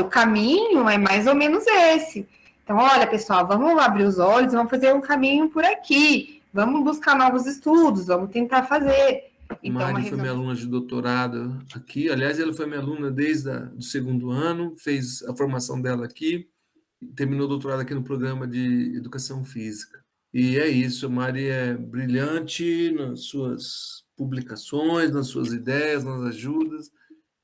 o caminho é mais ou menos esse. Então, olha, pessoal, vamos abrir os olhos, vamos fazer um caminho por aqui, vamos buscar novos estudos, vamos tentar fazer. Então, Mari foi minha aluna de doutorado aqui. Aliás, ela foi minha aluna desde o segundo ano, fez a formação dela aqui, terminou o doutorado aqui no programa de Educação Física. E é isso, a Mari é brilhante nas suas publicações, nas suas ideias, nas ajudas.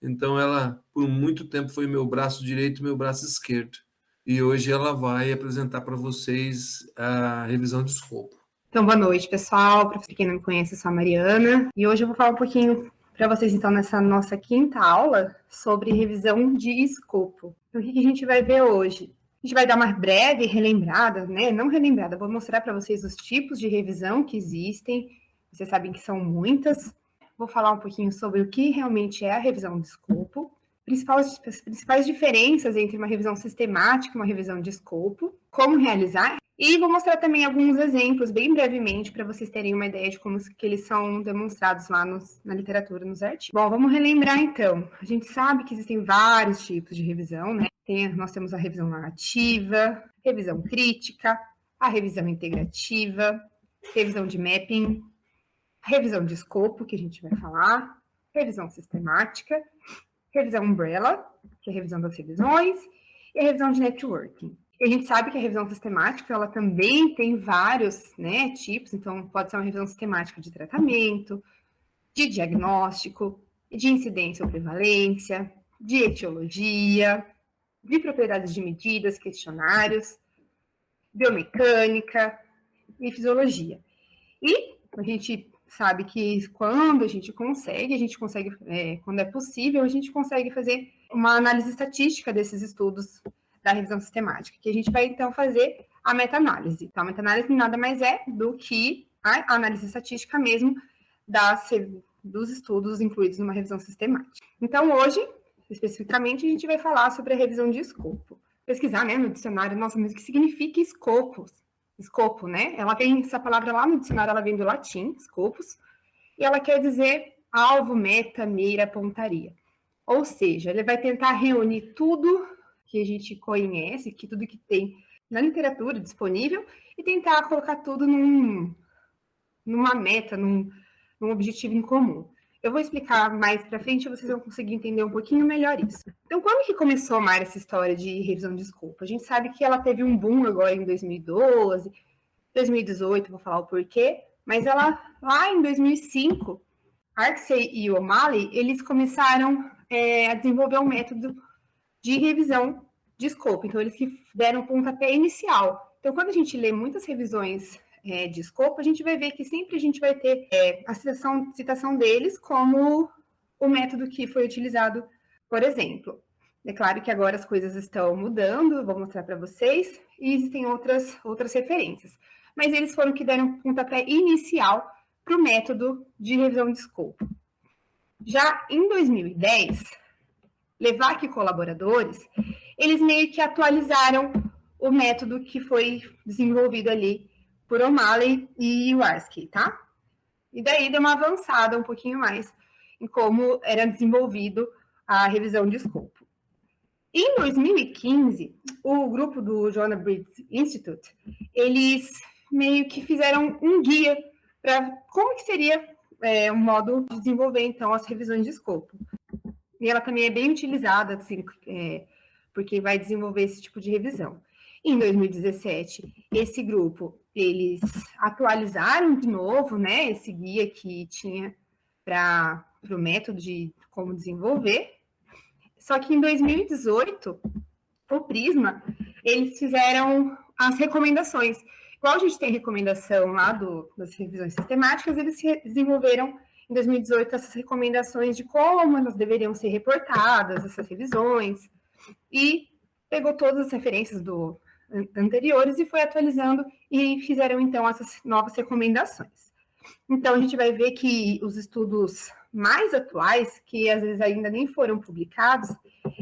Então, ela, por muito tempo, foi meu braço direito e meu braço esquerdo. E hoje ela vai apresentar para vocês a revisão de escopo. Então, boa noite, pessoal. Para quem não me conhece, eu sou a Mariana. E hoje eu vou falar um pouquinho para vocês, então, nessa nossa quinta aula sobre revisão de escopo. Então, o que a gente vai ver hoje? A gente vai dar uma breve relembrada, né? Não relembrada, vou mostrar para vocês os tipos de revisão que existem. Vocês sabem que são muitas. Vou falar um pouquinho sobre o que realmente é a revisão de escopo, as principais diferenças entre uma revisão sistemática e uma revisão de escopo, como realizar, e vou mostrar também alguns exemplos, bem brevemente, para vocês terem uma ideia de como que eles são demonstrados lá na literatura, nos artigos. Bom, vamos relembrar então. A gente sabe que existem vários tipos de revisão, né? Nós temos a revisão narrativa, revisão crítica, a revisão integrativa, revisão de mapping, revisão de escopo, que a gente vai falar, revisão sistemática, revisão umbrella, que é a revisão das revisões, e a revisão de networking. E a gente sabe que a revisão sistemática, ela também tem vários, né, tipos, então pode ser uma revisão sistemática de tratamento, de diagnóstico, de incidência ou prevalência, de etiologia, de propriedades de medidas, questionários, biomecânica e fisiologia. E a gente sabe que quando a gente consegue, quando é possível, a gente consegue fazer uma análise estatística desses estudos da revisão sistemática, que a gente vai, então, fazer a meta-análise. Então, a meta-análise nada mais é do que a análise estatística mesmo dos estudos incluídos numa revisão sistemática. Então, hoje, especificamente, a gente vai falar sobre a revisão de escopo. Pesquisar, né, no dicionário, nossa, mas o que significa escopos? Escopo, né? Essa palavra lá no dicionário, ela vem do latim, scopus, e ela quer dizer alvo, meta, mira, pontaria. Ou seja, ele vai tentar reunir tudo que a gente conhece, tudo que tem na literatura disponível, e tentar colocar tudo numa meta, num objetivo em comum. Eu vou explicar mais para frente e vocês vão conseguir entender um pouquinho melhor isso. Então, quando que começou mais essa história de revisão de escopo? A gente sabe que ela teve um boom agora em 2012, 2018, vou falar o porquê, mas ela, lá em 2005, Arksey e O'Malley, eles começaram a desenvolver um método de revisão de escopo. Então, eles que deram o pontapé inicial. Então, quando a gente lê muitas revisões de escopo, a gente vai ver que sempre a gente vai ter a citação deles como o método que foi utilizado, por exemplo. É claro que agora as coisas estão mudando, vou mostrar para vocês, e existem outras referências. Mas eles foram que deram pontapé inicial para o método de revisão de escopo. Já em 2010, Levac e colaboradores, eles meio que atualizaram o método que foi desenvolvido ali por O'Malley e Warski, tá? E daí deu uma avançada um pouquinho mais em como era desenvolvido a revisão de escopo. Em 2015, o grupo do Joanna Briggs Institute, eles meio que fizeram um guia para como que seria um modo de desenvolver, então, as revisões de escopo. E ela também é bem utilizada, assim, porque vai desenvolver esse tipo de revisão. Em 2017, esse grupo, eles atualizaram de novo, né, esse guia que tinha para o método de como desenvolver. Só que em 2018, o Prisma, eles fizeram as recomendações. Igual a gente tem recomendação lá das revisões sistemáticas, eles desenvolveram em 2018 essas recomendações de como elas deveriam ser reportadas, essas revisões, e pegou todas as referências anteriores e foi atualizando e fizeram, então, essas novas recomendações. Então, a gente vai ver que os estudos mais atuais, que às vezes ainda nem foram publicados,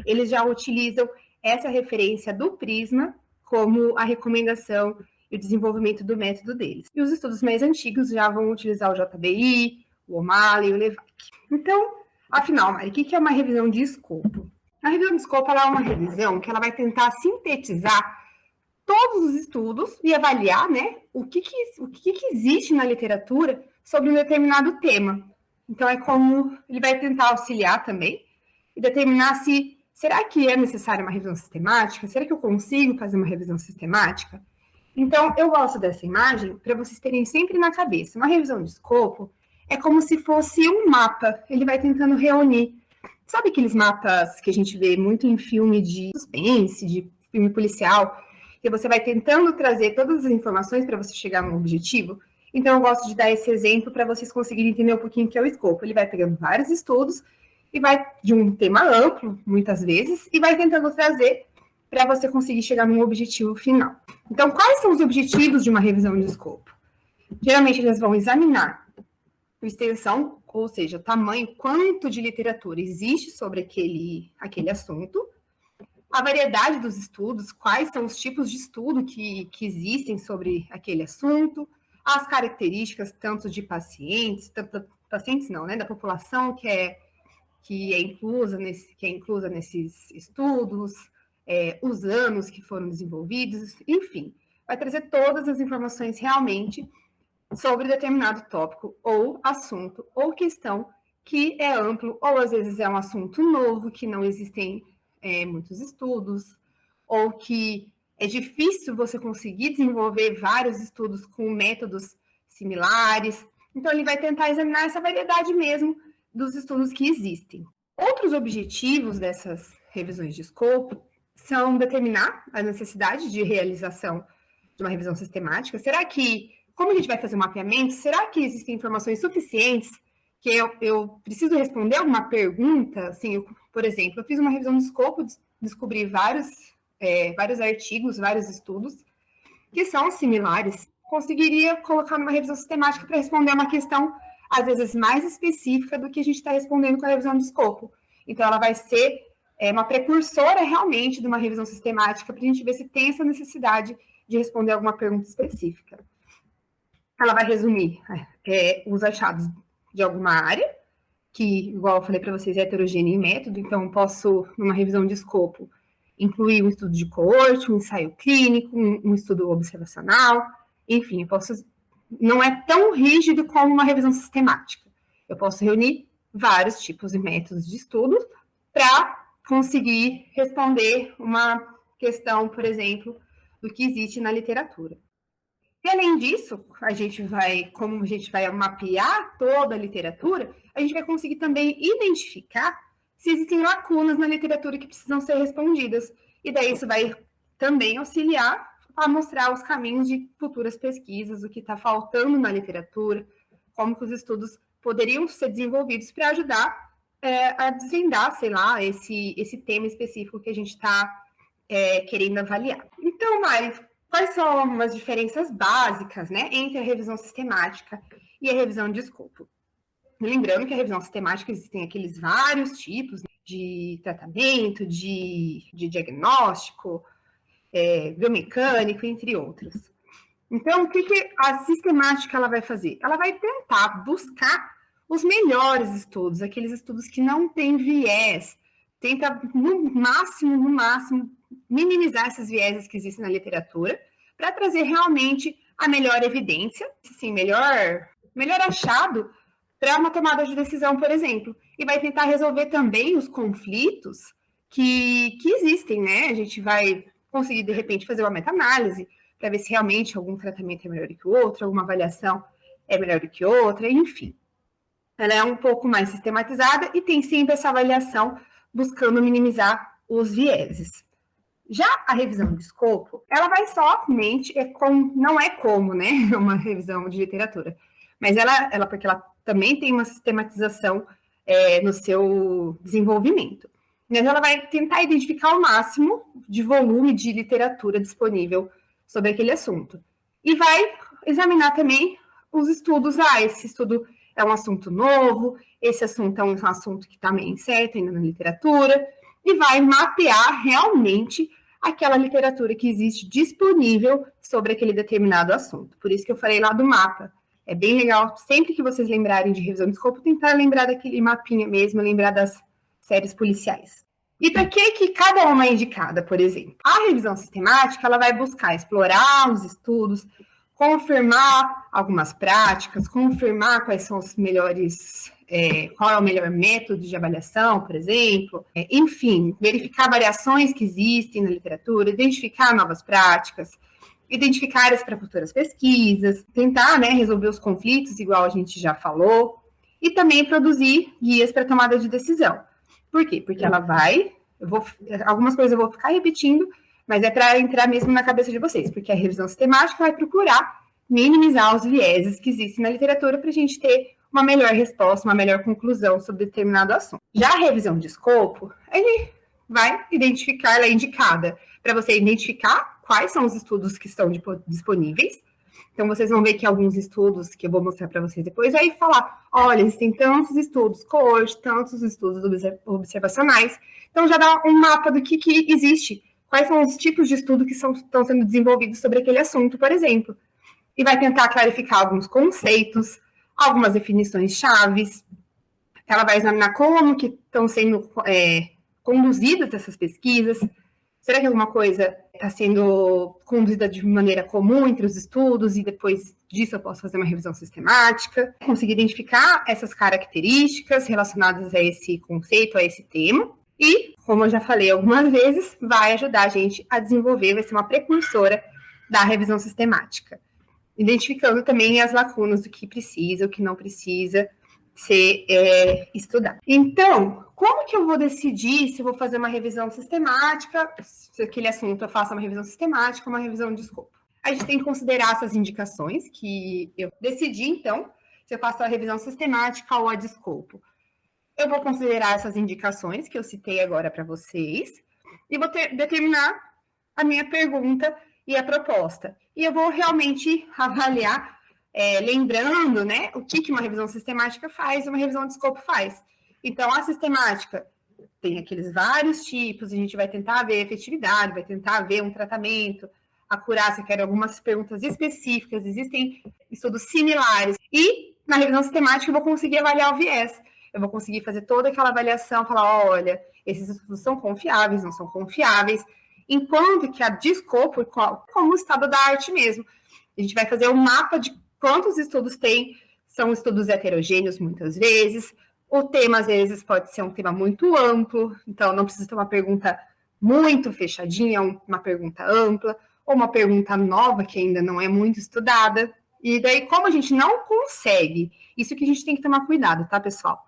eles já utilizam essa referência do Prisma como a recomendação e o desenvolvimento do método deles. E os estudos mais antigos já vão utilizar o JBI, o O'Malley e o Levac. Então, afinal, Mari, o que é uma revisão de escopo? A revisão de escopo ela é uma revisão que ela vai tentar sintetizar todos os estudos e avaliar, né, o que existe na literatura sobre um determinado tema. Então, é como ele vai tentar auxiliar também e determinar se será que é necessária uma revisão sistemática? Será que eu consigo fazer uma revisão sistemática? Então, eu gosto dessa imagem para vocês terem sempre na cabeça. Uma revisão de escopo é como se fosse um mapa. Ele vai tentando reunir. Sabe aqueles mapas que a gente vê muito em filme de suspense, de filme policial, que você vai tentando trazer todas as informações para você chegar no objetivo? Então, eu gosto de dar esse exemplo para vocês conseguirem entender um pouquinho o que é o escopo. Ele vai pegando vários estudos e vai de um tema amplo, muitas vezes, e vai tentando trazer para você conseguir chegar num objetivo final. Então, quais são os objetivos de uma revisão de escopo? Geralmente, eles vão examinar a extensão, ou seja, o tamanho, quanto de literatura existe sobre aquele assunto, a variedade dos estudos, quais são os tipos de estudo que existem sobre aquele assunto, as características tanto de pacientes, da população que é inclusa nesses estudos, os anos que foram desenvolvidos, enfim, vai trazer todas as informações realmente sobre determinado tópico, ou assunto, ou questão que é amplo, ou às vezes é um assunto novo, que não existem muitos estudos, ou que é difícil você conseguir desenvolver vários estudos com métodos similares. Então, ele vai tentar examinar essa variedade mesmo dos estudos que existem. Outros objetivos dessas revisões de escopo são determinar a necessidade de realização de uma revisão sistemática. Será que, como a gente vai fazer um mapeamento, será que existem informações suficientes que eu preciso responder alguma pergunta? Assim, por exemplo, eu fiz uma revisão de escopo, descobri vários artigos, vários estudos que são similares. Conseguiria colocar numa revisão sistemática para responder uma questão, às vezes, mais específica do que a gente está respondendo com a revisão de escopo. Então, ela vai ser uma precursora realmente de uma revisão sistemática para a gente ver se tem essa necessidade de responder alguma pergunta específica. Ela vai resumir os achados de alguma área, que, igual eu falei para vocês, é heterogênea em método, então posso, numa revisão de escopo, incluir um estudo de coorte, um ensaio clínico, um estudo observacional, enfim, não é tão rígido como uma revisão sistemática. Eu posso reunir vários tipos e métodos de estudo para conseguir responder uma questão, por exemplo, do que existe na literatura. E, além disso, como a gente vai mapear toda a literatura, a gente vai conseguir também identificar se existem lacunas na literatura que precisam ser respondidas. E daí isso vai também auxiliar a mostrar os caminhos de futuras pesquisas, o que está faltando na literatura, como que os estudos poderiam ser desenvolvidos para ajudar a desvendar, sei lá, esse tema específico que a gente está querendo avaliar. Então, Mari, quais são as diferenças básicas, né, entre a revisão sistemática e a revisão de escopo? Lembrando que a revisão sistemática existem aqueles vários tipos de tratamento, de diagnóstico, biomecânico, entre outros. Então, o que a sistemática ela vai fazer? Ela vai tentar buscar os melhores estudos, aqueles estudos que não têm viés, tenta, no máximo, minimizar esses vieses que existem na literatura, para trazer realmente a melhor evidência, assim, melhor achado para uma tomada de decisão, por exemplo. E vai tentar resolver também os conflitos que existem, né? A gente vai conseguir, de repente, fazer uma meta-análise para ver se realmente algum tratamento é melhor do que o outro, alguma avaliação é melhor do que outra, enfim. Ela é um pouco mais sistematizada e tem sempre essa avaliação buscando minimizar os vieses. Já a revisão de escopo, ela vai somente, não é como, né, uma revisão de literatura, mas porque ela também tem uma sistematização no seu desenvolvimento. Mas ela vai tentar identificar o máximo de volume de literatura disponível sobre aquele assunto. E vai examinar também os estudos. Esse estudo é um assunto novo, esse assunto é um assunto que está meio incerto ainda na literatura, e vai mapear realmente aquela literatura que existe disponível sobre aquele determinado assunto. Por isso que eu falei lá do mapa. É bem legal, sempre que vocês lembrarem de revisão de escopo, tentar lembrar daquele mapinha mesmo, lembrar das séries policiais. E para que cada uma é indicada, por exemplo? A revisão sistemática, ela vai buscar explorar os estudos, confirmar algumas práticas, confirmar quais são os melhores, qual é o melhor método de avaliação, por exemplo, enfim, verificar variações que existem na literatura, identificar novas práticas, identificar áreas para futuras pesquisas, tentar, né, resolver os conflitos, igual a gente já falou, e também produzir guias para tomada de decisão. Por quê? Porque ela vai, algumas coisas eu vou ficar repetindo, mas é para entrar mesmo na cabeça de vocês, porque a revisão sistemática vai procurar minimizar os vieses que existem na literatura para a gente ter uma melhor resposta, uma melhor conclusão sobre determinado assunto. Já a revisão de escopo, ele vai identificar, ela é indicada para você identificar quais são os estudos que estão disponíveis. Então, vocês vão ver que alguns estudos, que eu vou mostrar para vocês depois, vai falar, olha, existem tantos estudos coorte, tantos estudos observacionais. Então, já dá um mapa do que existe, quais são os tipos de estudo que estão sendo desenvolvidos sobre aquele assunto, por exemplo. E vai tentar clarificar alguns conceitos, algumas definições chaves. Ela vai examinar como que estão sendo conduzidas essas pesquisas. Será que alguma coisa está sendo conduzida de maneira comum entre os estudos e depois disso eu posso fazer uma revisão sistemática? Conseguir identificar essas características relacionadas a esse conceito, a esse tema. E, como eu já falei algumas vezes, vai ajudar a gente a desenvolver, vai ser uma precursora da revisão sistemática. Identificando também as lacunas do que precisa, o que não precisa ser estudado. Então, como que eu vou decidir se eu vou fazer uma revisão sistemática, se aquele assunto eu faço uma revisão sistemática ou uma revisão de escopo? A gente tem que considerar essas indicações que eu decidi, então, se eu faço a revisão sistemática ou a de escopo. Eu vou considerar essas indicações que eu citei agora para vocês e vou determinar a minha pergunta e a proposta. E eu vou realmente avaliar, lembrando, né, o que uma revisão sistemática faz e uma revisão de escopo faz. Então, a sistemática tem aqueles vários tipos, a gente vai tentar ver a efetividade, vai tentar ver um tratamento, a acurácia, quero algumas perguntas específicas, existem estudos similares. E, na revisão sistemática, eu vou conseguir avaliar o viés. Eu vou conseguir fazer toda aquela avaliação, falar, olha, esses estudos são confiáveis, não são confiáveis, enquanto que a de escopo, como o estado da arte mesmo. A gente vai fazer um mapa de quantos estudos tem, são estudos heterogêneos muitas vezes, o tema às vezes pode ser um tema muito amplo, então não precisa ter uma pergunta muito fechadinha, uma pergunta ampla, ou uma pergunta nova que ainda não é muito estudada. E daí, como a gente não consegue, isso que a gente tem que tomar cuidado, tá, pessoal?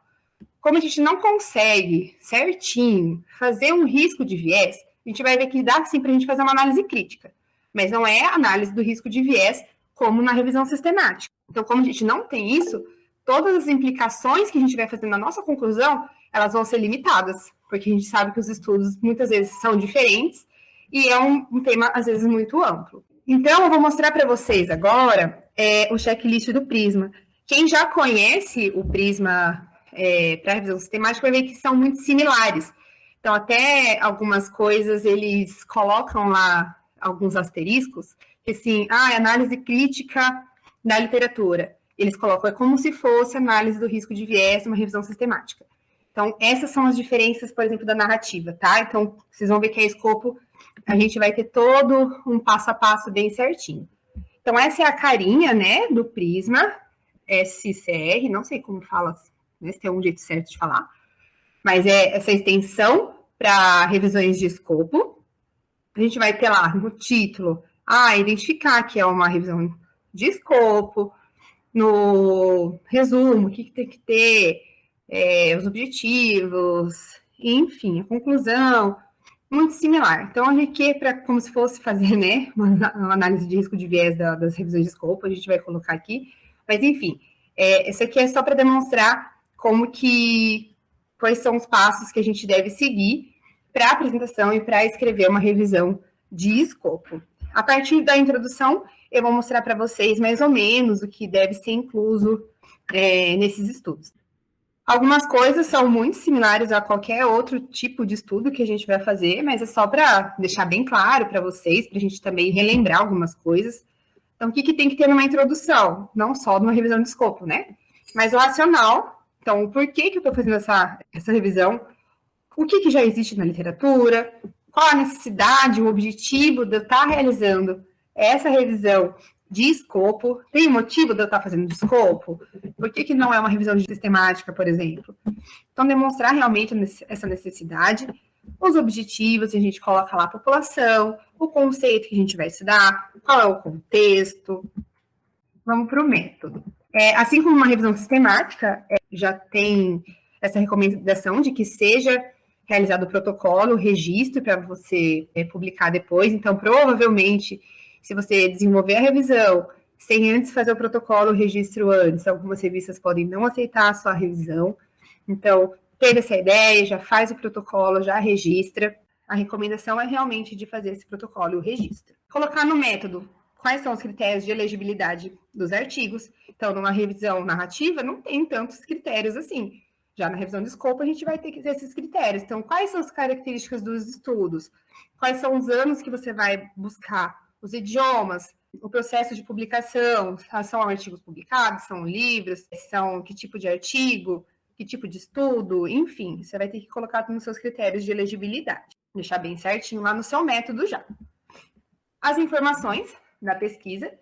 Como a gente não consegue certinho fazer um risco de viés, a gente vai ver que dá sim para a gente fazer uma análise crítica, mas não é análise do risco de viés como na revisão sistemática. Então, como a gente não tem isso, todas as implicações que a gente vai fazer na nossa conclusão, elas vão ser limitadas, porque a gente sabe que os estudos muitas vezes são diferentes e é um tema, às vezes, muito amplo. Então, eu vou mostrar para vocês agora o checklist do Prisma. Quem já conhece o Prisma para a revisão sistemática vai ver que são muito similares. Então, até algumas coisas eles colocam lá alguns asteriscos, que assim, análise crítica da literatura. Eles colocam, é como se fosse análise do risco de viés numa revisão sistemática. Então, essas são as diferenças, por exemplo, da narrativa, tá? Então, vocês vão ver que a escopo, a gente vai ter todo um passo a passo bem certinho. Então, essa é a carinha, né, do Prisma, SCR, não sei como fala, né, se tem um jeito certo de falar, mas é essa extensão para revisões de escopo. A gente vai ter lá no título, identificar que é uma revisão de escopo, no resumo, o que tem que ter, os objetivos, enfim, a conclusão, muito similar. Então, aqui é como se fosse fazer, né, uma análise de risco de viés das revisões de escopo, a gente vai colocar aqui, mas enfim, isso aqui é só para demonstrar quais são os passos que a gente deve seguir para a apresentação e para escrever uma revisão de escopo. A partir da introdução, eu vou mostrar para vocês mais ou menos o que deve ser incluso nesses estudos. Algumas coisas são muito similares a qualquer outro tipo de estudo que a gente vai fazer, mas é só para deixar bem claro para vocês, para a gente também relembrar algumas coisas. Então, o que tem que ter numa introdução? Não só numa revisão de escopo, né? Mas o racional. Então, por que eu estou fazendo essa revisão? o que já existe na literatura, qual a necessidade, o objetivo de eu estar realizando essa revisão de escopo. Tem motivo de eu estar fazendo de escopo? Por que não é uma revisão sistemática, por exemplo? Então, demonstrar realmente essa necessidade, os objetivos, a gente coloca lá a população, o conceito que a gente vai estudar, qual é o contexto. Vamos para o método. Assim como uma revisão sistemática, já tem essa recomendação de que seja realizado o protocolo, o registro para você publicar depois. Então, provavelmente, se você desenvolver a revisão sem antes fazer o protocolo, o registro antes, algumas revistas podem não aceitar a sua revisão. Então, teve essa ideia, já faz o protocolo, já registra. A recomendação é realmente de fazer esse protocolo e o registro. Colocar no método quais são os critérios de elegibilidade dos artigos. Então, numa revisão narrativa, não tem tantos critérios assim. Já na revisão de escopo, a gente vai ter que ter esses critérios. Então, quais são as características dos estudos? Quais são os anos que você vai buscar? Os idiomas, o processo de publicação, são artigos publicados, são livros, são que tipo de artigo, que tipo de estudo, enfim, você vai ter que colocar nos seus critérios de elegibilidade. Deixar bem certinho lá no seu método já. As informações da pesquisa.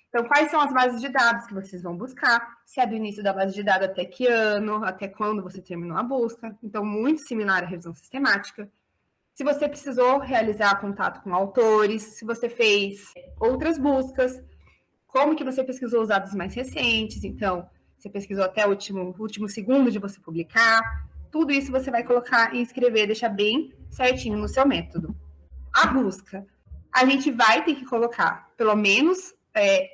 Então, quais são as bases de dados que vocês vão buscar? Se é do início da base de dados até que ano, até quando você terminou a busca. Então, muito similar à revisão sistemática. Se você precisou realizar contato com autores, se você fez outras buscas, como que você pesquisou os dados mais recentes. Então, você pesquisou até o último segundo de você publicar. Tudo isso você vai colocar e escrever, deixar bem certinho no seu método. A busca. A gente vai ter que colocar pelo menos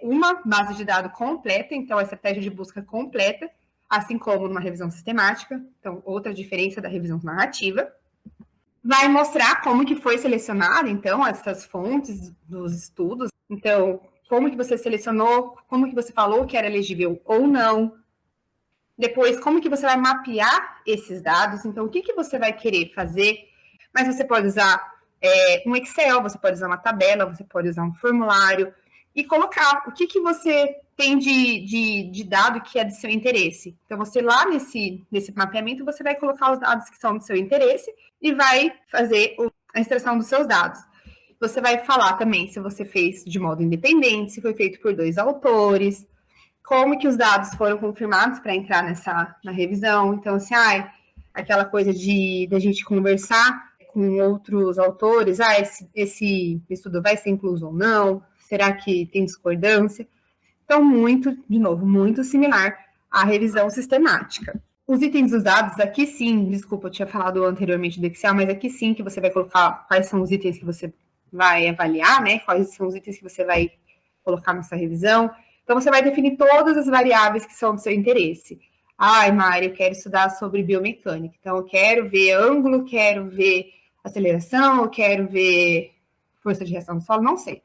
uma base de dados completa, então a estratégia de busca completa, assim como numa revisão sistemática, então outra diferença da revisão narrativa. Vai mostrar como que foi selecionada, então, essas fontes dos estudos. Então, como que você selecionou, como que você falou que era elegível ou não. Depois, como que você vai mapear esses dados. Então, o que você vai querer fazer. Mas você pode usar um Excel, você pode usar uma tabela, você pode usar um formulário e colocar o que você tem de dado que é de seu interesse. Então, você lá nesse mapeamento, você vai colocar os dados que são do seu interesse e vai fazer a extração dos seus dados. Você vai falar também se você fez de modo independente, se foi feito por 2 autores, como que os dados foram confirmados para entrar na revisão. Então, assim, aquela coisa da gente conversar com outros autores, esse estudo vai ser incluso ou não, será que tem discordância? Então, muito similar à revisão sistemática. Os itens dos dados, aqui sim, desculpa, eu tinha falado anteriormente do Excel, mas aqui sim que você vai colocar quais são os itens que você vai avaliar, né? Quais são os itens que você vai colocar na sua revisão. Então, você vai definir todas as variáveis que são do seu interesse. Mari, eu quero estudar sobre biomecânica. Então, eu quero ver ângulo, quero ver aceleração, eu quero ver força de reação do solo, não sei.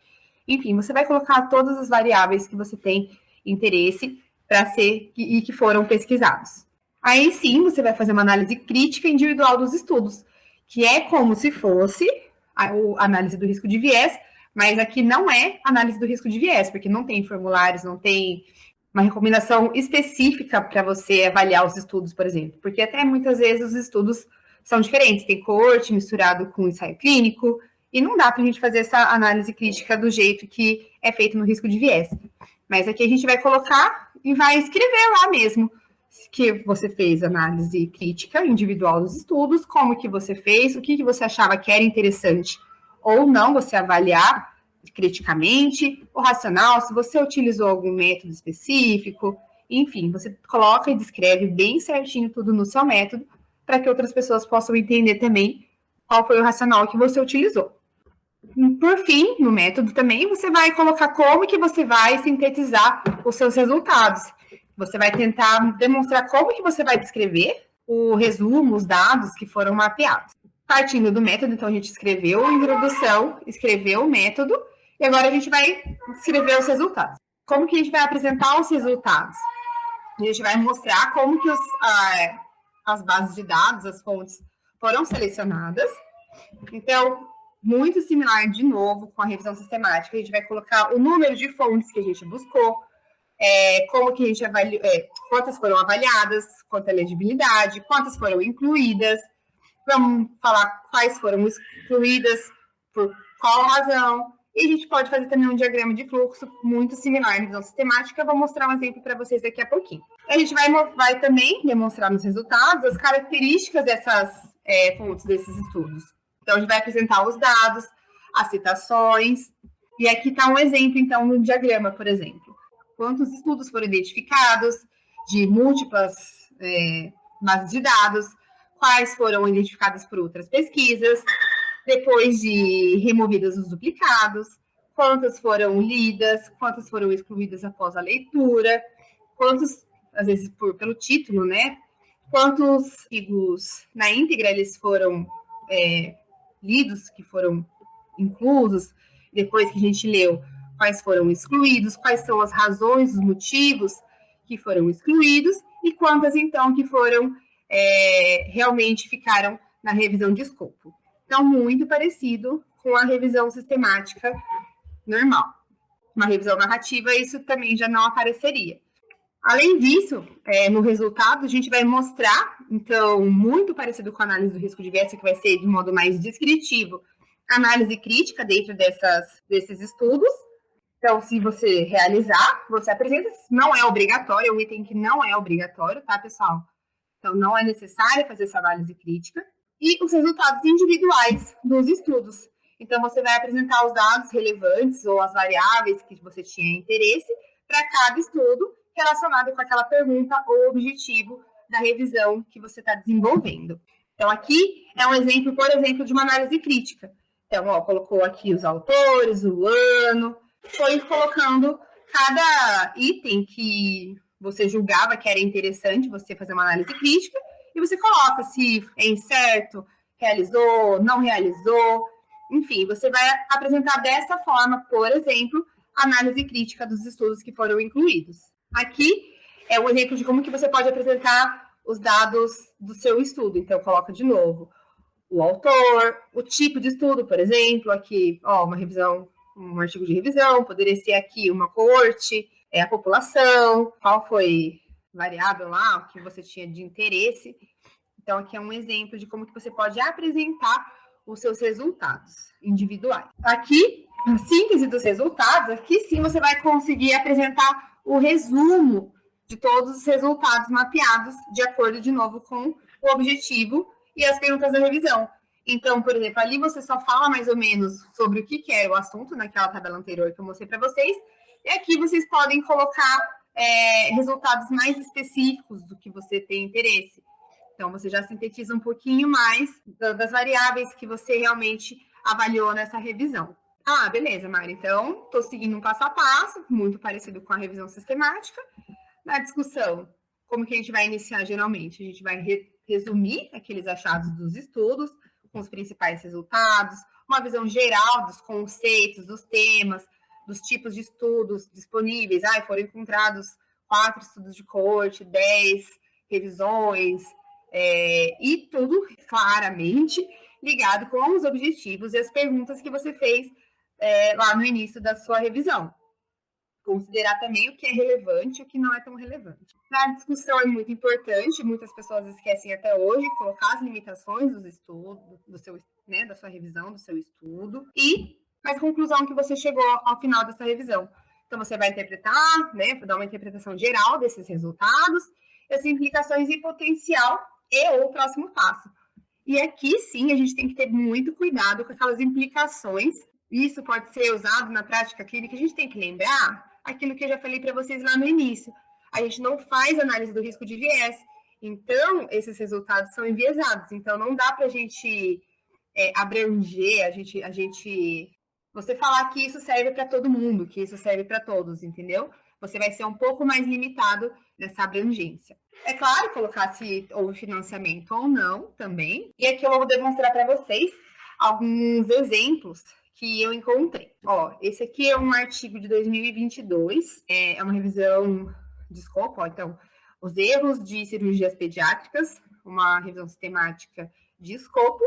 Enfim, você vai colocar todas as variáveis que você tem interesse para ser e que foram pesquisados. Aí sim, você vai fazer uma análise crítica individual dos estudos, que é como se fosse a análise do risco de viés, mas aqui não é análise do risco de viés, porque não tem formulários, não tem uma recomendação específica para você avaliar os estudos, por exemplo, porque até muitas vezes os estudos são diferentes, tem coorte misturado com ensaio clínico, e não dá para a gente fazer essa análise crítica do jeito que é feito no risco de viés. Mas aqui a gente vai colocar e vai escrever lá mesmo que você fez análise crítica individual dos estudos, como que você fez, o que você achava que era interessante ou não você avaliar criticamente, o racional, se você utilizou algum método específico, enfim, você coloca e descreve bem certinho tudo no seu método, para que outras pessoas possam entender também qual foi o racional que você utilizou. Por fim, no método também, você vai colocar como que você vai sintetizar os seus resultados. Você vai tentar demonstrar como que você vai descrever o resumo, os dados que foram mapeados. Partindo do método, então a gente escreveu a introdução, escreveu o método, e agora a gente vai escrever os resultados. Como que a gente vai apresentar os resultados? A gente vai mostrar como que as bases de dados, as fontes, foram selecionadas. Então, muito similar, de novo, com a revisão sistemática. A gente vai colocar o número de fontes que a gente buscou, como que a gente avaliou, quantas foram avaliadas, quanta elegibilidade, quantas foram incluídas, Vamos falar quais foram excluídas, por qual razão. E a gente pode fazer também um diagrama de fluxo muito similar à revisão sistemática. Eu vou mostrar um exemplo para vocês daqui a pouquinho. A gente vai também demonstrar nos resultados as características dessas fontes, desses estudos. Então, a gente vai apresentar os dados, as citações. E aqui está um exemplo, então, no diagrama, por exemplo. Quantos estudos foram identificados de múltiplas bases de dados, quais foram identificadas por outras pesquisas, depois de removidos os duplicados, quantas foram lidas, quantas foram excluídas após a leitura, quantos, às vezes pelo título, né? Quantos artigos na íntegra eles foram lidos, que foram inclusos, depois que a gente leu, quais foram excluídos, quais são as razões, os motivos que foram excluídos, e quantas, então, que foram realmente ficaram na revisão de escopo. Então, muito parecido com a revisão sistemática normal. Uma revisão narrativa, isso também já não apareceria. Além disso, no resultado, a gente vai mostrar, então, muito parecido com a análise do risco de viés, que vai ser de modo mais descritivo, análise crítica dentro desses estudos. Então, se você realizar, você apresenta, não é obrigatório, é um item que não é obrigatório, tá, pessoal? Então, não é necessário fazer essa análise crítica. E os resultados individuais dos estudos. Então, você vai apresentar os dados relevantes ou as variáveis que você tinha interesse para cada estudo relacionado com aquela pergunta ou objetivo da revisão que você está desenvolvendo. Então, aqui é um exemplo, por exemplo, de uma análise crítica. Então, colocou aqui os autores, o ano, foi colocando cada item que você julgava que era interessante você fazer uma análise crítica, e você coloca se é incerto, realizou, não realizou, enfim, você vai apresentar dessa forma, por exemplo, a análise crítica dos estudos que foram incluídos. Aqui é um exemplo de como que você pode apresentar os dados do seu estudo. Então, coloca de novo o autor, o tipo de estudo, por exemplo, aqui, uma revisão, um artigo de revisão, poderia ser aqui uma coorte, a população, qual foi variável lá, o que você tinha de interesse. Então, aqui é um exemplo de como que você pode apresentar os seus resultados individuais. Aqui, a síntese dos resultados, aqui sim você vai conseguir apresentar o resumo de todos os resultados mapeados, de acordo, de novo, com o objetivo e as perguntas da revisão. Então, por exemplo, ali você só fala mais ou menos sobre o que era o assunto naquela tabela anterior que eu mostrei para vocês, e aqui vocês podem colocar resultados mais específicos do que você tem interesse. Então, você já sintetiza um pouquinho mais das variáveis que você realmente avaliou nessa revisão. Ah, beleza, Mari. Então, estou seguindo um passo a passo, muito parecido com a revisão sistemática. Na discussão, como que a gente vai iniciar geralmente? A gente vai resumir aqueles achados dos estudos, com os principais resultados, uma visão geral dos conceitos, dos temas, dos tipos de estudos disponíveis. Foram encontrados 4 estudos de coorte, 10 revisões, e tudo claramente ligado com os objetivos e as perguntas que você fez lá no início da sua revisão. Considerar também o que é relevante e o que não é tão relevante. Na discussão é muito importante, muitas pessoas esquecem até hoje, colocar as limitações dos estudos, da sua revisão, do seu estudo, e a conclusão que você chegou ao final dessa revisão. Então, você vai interpretar, dar uma interpretação geral desses resultados, as implicações e potencial ou o próximo passo. E aqui, sim, a gente tem que ter muito cuidado com aquelas implicações. Isso pode ser usado na prática clínica. A gente tem que lembrar aquilo que eu já falei para vocês lá no início. A gente não faz análise do risco de viés. Então, esses resultados são enviesados. Então, não dá para a gente abranger, você falar que isso serve para todo mundo, que isso serve para todos, entendeu? Você vai ser um pouco mais limitado nessa abrangência. É claro, colocar se houve financiamento ou não também. E aqui eu vou demonstrar para vocês alguns exemplos que eu encontrei. Esse aqui é um artigo de 2022, é uma revisão de escopo, então, os erros de cirurgias pediátricas, uma revisão sistemática de escopo,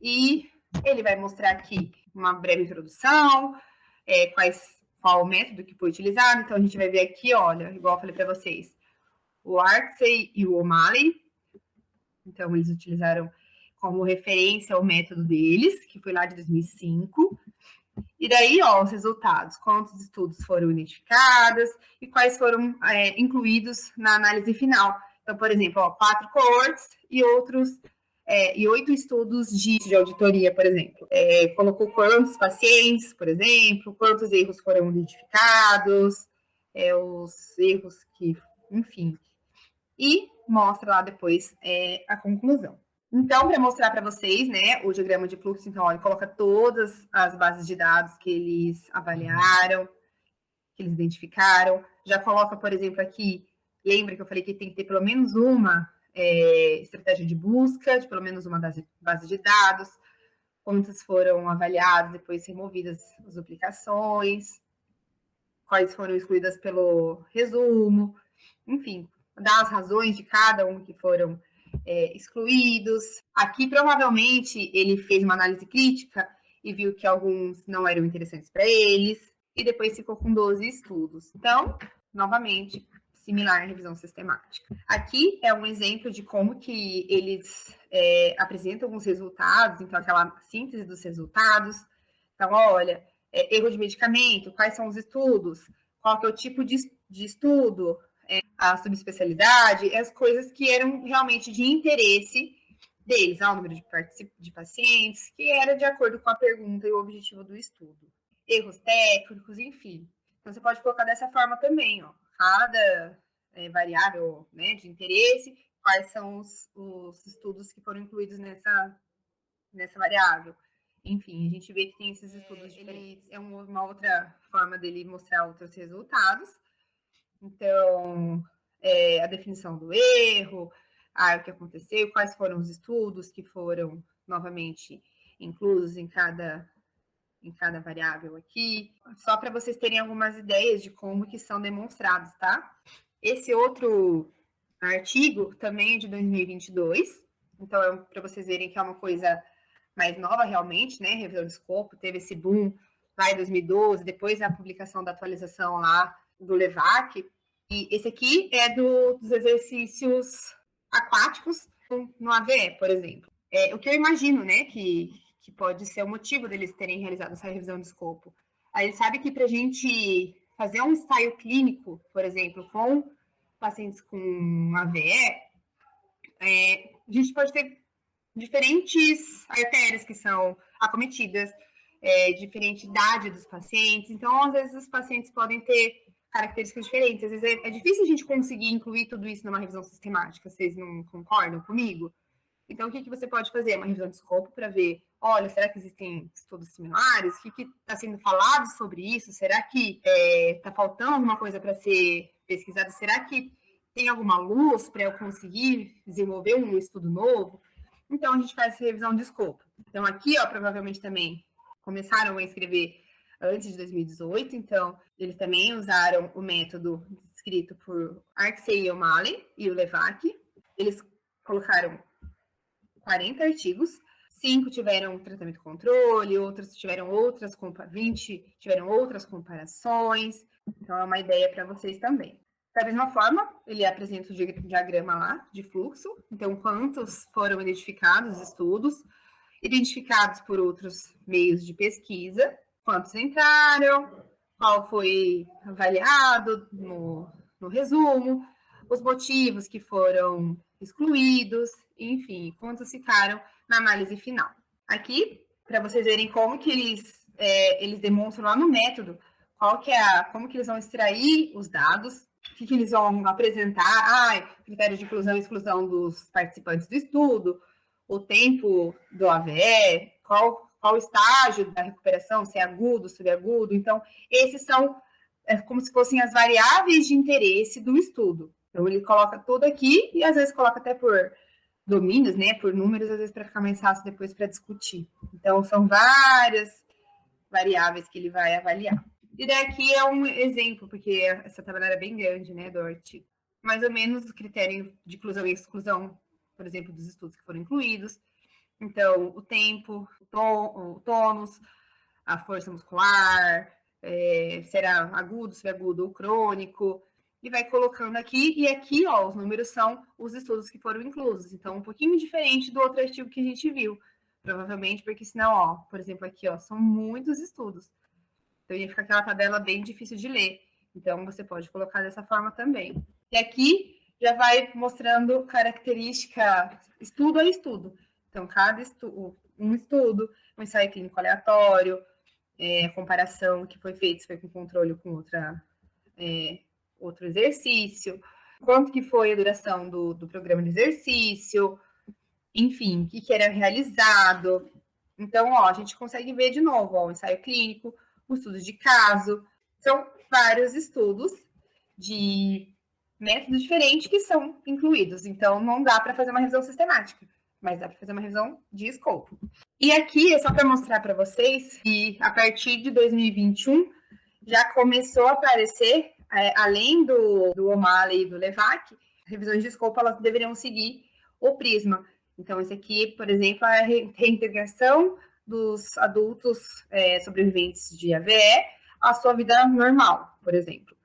e ele vai mostrar aqui uma breve introdução, qual o método que foi utilizado. Então, a gente vai ver aqui, olha, igual eu falei para vocês, o Arksey e o O'Malley. Então, eles utilizaram como referência ao método deles, que foi lá de 2005. E daí, os resultados, quantos estudos foram identificados e quais foram incluídos na análise final. Então, por exemplo, 4 coortes e 8 estudos de auditoria, por exemplo. Colocou quantos pacientes, por exemplo, quantos erros foram identificados, os erros que, enfim. E mostra lá depois a conclusão. Então, para mostrar para vocês, né, o diagrama de fluxo, então, ele coloca todas as bases de dados que eles avaliaram, que eles identificaram. Já coloca, por exemplo, aqui, lembra que eu falei que tem que ter pelo menos uma estratégia de busca, de pelo menos uma das bases de dados, quantas foram avaliadas, depois removidas as duplicações, quais foram excluídas pelo resumo, enfim, dar as razões de cada um que foram excluídos. Aqui, provavelmente, ele fez uma análise crítica e viu que alguns não eram interessantes para eles, e depois ficou com 12 estudos. Então, novamente, similar à revisão sistemática. Aqui é um exemplo de como que eles apresentam alguns resultados, então aquela síntese dos resultados. Então, olha, erro de medicamento, quais são os estudos, qual que é o tipo de estudo, a subespecialidade, as coisas que eram realmente de interesse deles, o número de pacientes, que era de acordo com a pergunta e o objetivo do estudo. Erros técnicos, enfim. Então, você pode colocar dessa forma também, cada variável, né, de interesse, quais são os estudos que foram incluídos nessa variável. Enfim, a gente vê que tem esses estudos diferentes. É uma outra forma dele mostrar outros resultados. Então, a definição do erro, o que aconteceu, quais foram os estudos que foram novamente inclusos em cada variável aqui, só para vocês terem algumas ideias de como que são demonstrados, tá? Esse outro artigo também é de 2022, então é para vocês verem que é uma coisa mais nova realmente, né? Revisão de escopo, teve esse boom lá em 2012, depois a publicação da atualização lá do LEVAC, e esse aqui é dos exercícios aquáticos no AVE, por exemplo. O que eu imagino, né, que pode ser o motivo deles terem realizado essa revisão de escopo. Aí ele sabe que para a gente fazer um ensaio clínico, por exemplo, com pacientes com AVE, a gente pode ter diferentes artérias que são acometidas, diferente idade dos pacientes. Então, às vezes, os pacientes podem ter características diferentes. Às vezes, é difícil a gente conseguir incluir tudo isso numa revisão sistemática. Vocês não concordam comigo? Então, o que você pode fazer? Uma revisão de escopo para ver, olha, será que existem estudos similares? O que está sendo falado sobre isso? Será que está faltando alguma coisa para ser pesquisada? Será que tem alguma luz para eu conseguir desenvolver um estudo novo? Então, a gente faz essa revisão de escopo. Então, aqui, provavelmente também começaram a escrever antes de 2018, então, eles também usaram o método descrito por Arksey e O'Malley e o LEVAC. Eles colocaram 40 artigos, 5 tiveram tratamento controle, outros tiveram 20 tiveram outras comparações. Então, é uma ideia para vocês também. Da mesma forma, ele apresenta o diagrama lá de fluxo. Então, quantos foram identificados estudos, identificados por outros meios de pesquisa, quantos entraram, qual foi avaliado no resumo, os motivos que foram excluídos, enfim, quantos ficaram na análise final. Aqui, para vocês verem como que eles demonstram lá no método, como que eles vão extrair os dados, o que eles vão apresentar, critério de inclusão e exclusão dos participantes do estudo, o tempo do AVE, qual estágio da recuperação, se é agudo, subagudo. Então, esses são como se fossem as variáveis de interesse do estudo. Então, ele coloca tudo aqui e, às vezes, coloca até por domínios, né, por números, às vezes, para ficar mais fácil depois para discutir. Então, são várias variáveis que ele vai avaliar. E daqui é um exemplo, porque essa tabela era bem grande, né, do artigo. Mais ou menos o critério de inclusão e exclusão, por exemplo, dos estudos que foram incluídos. Então, o tempo, o tônus, a força muscular, será agudo, subagudo ou crônico, e vai colocando aqui, e aqui, ó, os números são os estudos que foram inclusos. Então, um pouquinho diferente do outro artigo que a gente viu, provavelmente, porque senão, ó, por exemplo, aqui, ó, são muitos estudos. Então, ia ficar aquela tabela bem difícil de ler. Então, você pode colocar dessa forma também. E aqui já vai mostrando característica estudo a estudo. Então, cada estudo, um ensaio clínico aleatório, a comparação que foi feita, se foi com controle ou com outro exercício, quanto que foi a duração do programa de exercício, enfim, o que era realizado. Então, ó, a gente consegue ver de novo, ó, o ensaio clínico, o estudo de caso, são vários estudos de métodos diferentes que são incluídos. Então, não dá para fazer uma revisão sistemática, mas dá para fazer uma revisão de escopo. E aqui é só para mostrar para vocês que a partir de 2021 já começou a aparecer, além do O'Malley e do Levac, revisões de escopo elas deveriam seguir o Prisma. Então, esse aqui, por exemplo, é a reintegração dos adultos sobreviventes de AVE à sua vida normal, por exemplo.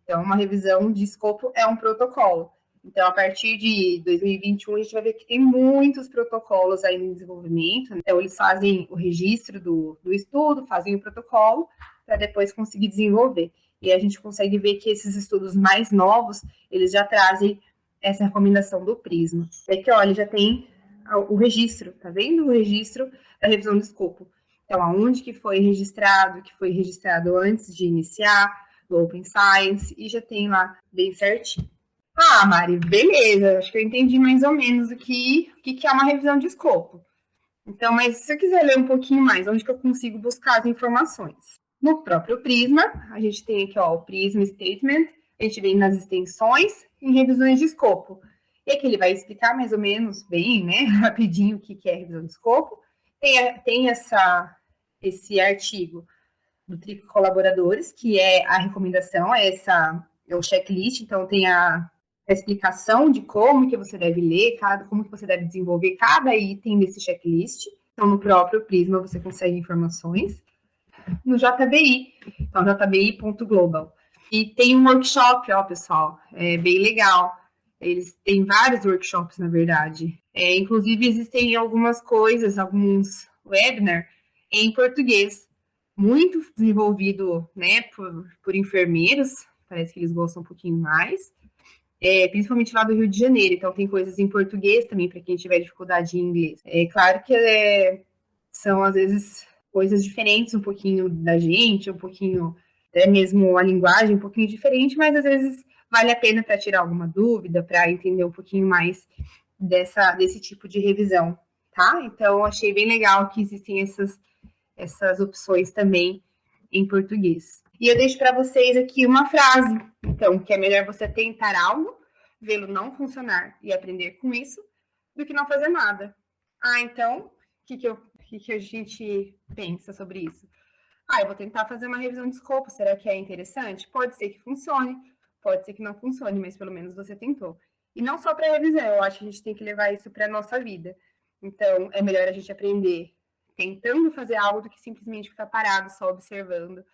Então, uma revisão de escopo é um protocolo. Então, a partir de 2021, a gente vai ver que tem muitos protocolos aí em desenvolvimento. Então, eles fazem o registro do estudo, fazem o protocolo, para depois conseguir desenvolver. E a gente consegue ver que esses estudos mais novos, eles já trazem essa recomendação do Prisma. É que, olha, já tem o registro, tá vendo? O registro da revisão de escopo. Então, aonde que foi registrado antes de iniciar, do Open Science, e já tem lá bem certinho. Ah, Mari, beleza, acho que eu entendi mais ou menos o que é uma revisão de escopo. Então, mas se você quiser ler um pouquinho mais, onde que eu consigo buscar as informações? No próprio Prisma, a gente tem aqui, ó, o Prisma Statement, a gente vem nas extensões em revisões de escopo. E aqui ele vai explicar mais ou menos bem, né, rapidinho o que é revisão de escopo. Tem esse artigo do TRI Colaboradores, que é a recomendação, é o checklist, então tem a explicação de como que você deve ler, como que você deve desenvolver cada item desse checklist. Então, no próprio Prisma, você consegue informações. No JBI, então, jbi.global. E tem um workshop, ó, pessoal, é bem legal. Eles têm vários workshops, na verdade. Inclusive, existem algumas coisas, alguns webinars em português, muito desenvolvido, né, por enfermeiros, parece que eles gostam um pouquinho mais, principalmente lá do Rio de Janeiro, então tem coisas em português também, para quem tiver dificuldade em inglês. É claro que são, às vezes, coisas diferentes um pouquinho da gente, um pouquinho, até mesmo a linguagem um pouquinho diferente, mas às vezes vale a pena para tirar alguma dúvida, para entender um pouquinho mais desse tipo de revisão, tá? Então, achei bem legal que existem essas opções também em português. E eu deixo para vocês aqui uma frase, então, que é melhor você tentar algo, vê-lo não funcionar e aprender com isso, do que não fazer nada. Ah, então, o que a gente pensa sobre isso? Ah, eu vou tentar fazer uma revisão de escopo, será que é interessante? Pode ser que funcione, pode ser que não funcione, mas pelo menos você tentou. E não só para revisão, eu acho que a gente tem que levar isso para a nossa vida. Então, é melhor a gente aprender tentando fazer algo do que simplesmente ficar parado só observando